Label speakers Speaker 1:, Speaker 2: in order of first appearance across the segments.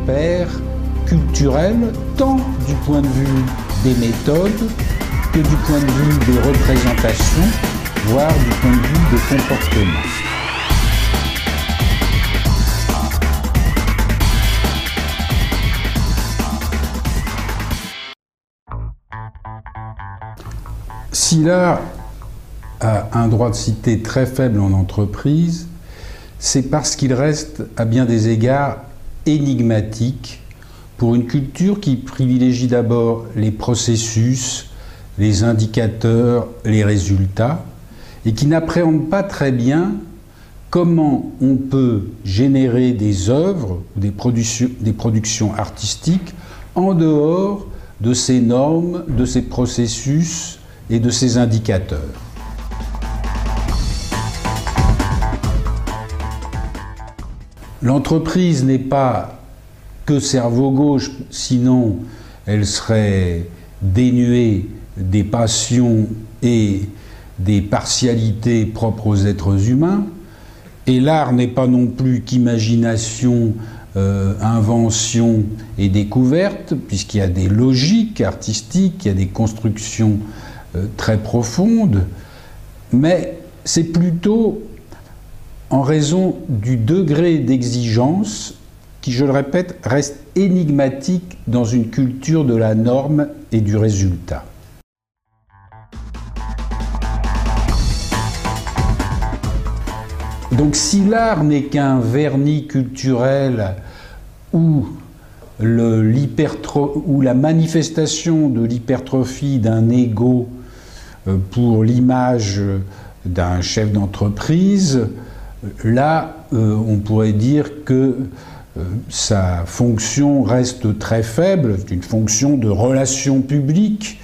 Speaker 1: repères culturels, tant du point de vue des méthodes que du point de vue des représentations, voire du point de vue des comportements. Si l'art a un droit de cité très faible en entreprise, c'est parce qu'il reste à bien des égards énigmatique pour une culture qui privilégie d'abord les processus, les indicateurs, les résultats, et qui n'appréhende pas très bien comment on peut générer des œuvres ou des productions artistiques en dehors de ces normes, de ces processus et de ces indicateurs. L'entreprise n'est pas que cerveau gauche, sinon elle serait dénuée des passions et des partialités propres aux êtres humains. Et l'art n'est pas non plus qu'imagination, invention et découverte, puisqu'il y a des logiques artistiques, il y a des constructions très profondes, mais c'est plutôt en raison du degré d'exigence qui, je le répète, reste énigmatique dans une culture de la norme et du résultat. Donc si l'art n'est qu'un vernis culturel ou la manifestation de l'hypertrophie d'un ego pour l'image d'un chef d'entreprise, là, on pourrait dire que sa fonction reste très faible, c'est une fonction de relations publiques,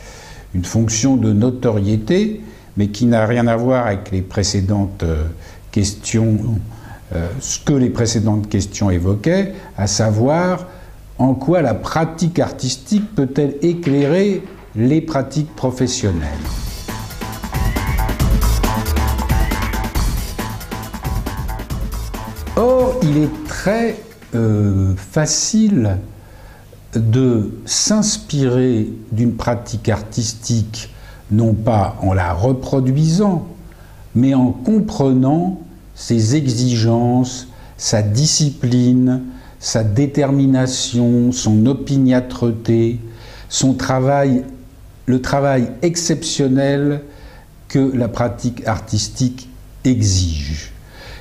Speaker 1: une fonction de notoriété, mais qui n'a rien à voir avec les précédentes questions, ce que les précédentes questions évoquaient, à savoir en quoi la pratique artistique peut-elle éclairer les pratiques professionnelles. Or, il est très facile de s'inspirer d'une pratique artistique, non pas en la reproduisant, mais en comprenant ses exigences, sa discipline, sa détermination, son opiniâtreté, le travail exceptionnel que la pratique artistique exige.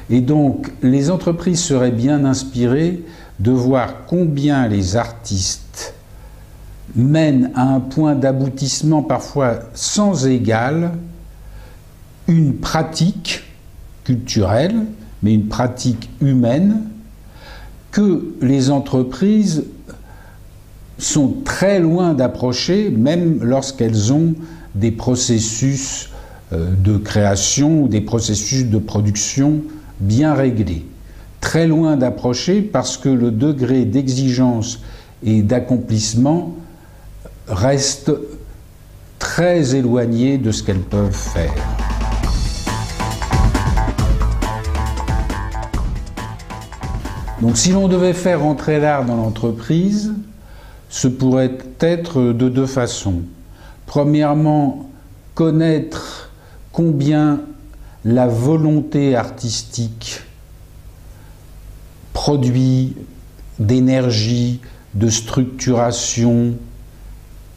Speaker 1: Et donc, les entreprises seraient bien inspirées de voir combien les artistes mènent à un point d'aboutissement parfois sans égal une pratique culturelle, mais une pratique humaine, que les entreprises sont très loin d'approcher, même lorsqu'elles ont des processus de création ou des processus de production bien réglés. Très loin d'approcher parce que le degré d'exigence et d'accomplissement reste très éloigné de ce qu'elles peuvent faire. Donc si l'on devait faire entrer l'art dans l'entreprise, ce pourrait être de deux façons. Premièrement, connaître combien la volonté artistique produit d'énergie, de structuration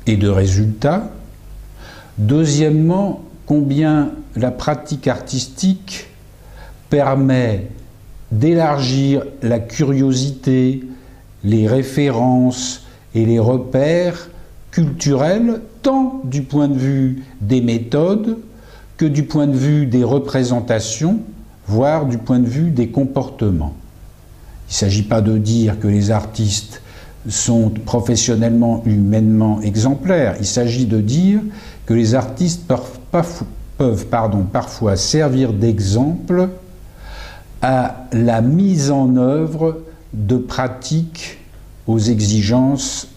Speaker 1: et de résultats. Deuxièmement, combien la pratique artistique permet d'élargir la curiosité, les références et les repères culturels, tant du point de vue des méthodes que du point de vue des représentations, voire du point de vue des comportements. Il ne s'agit pas de dire que les artistes sont professionnellement, humainement exemplaires. Il s'agit de dire que les artistes peuvent parfois servir d'exemple à la mise en œuvre de pratiques aux exigences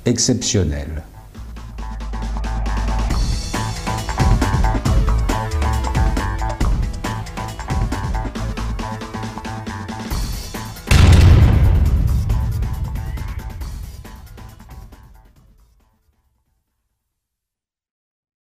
Speaker 1: exceptionnelles.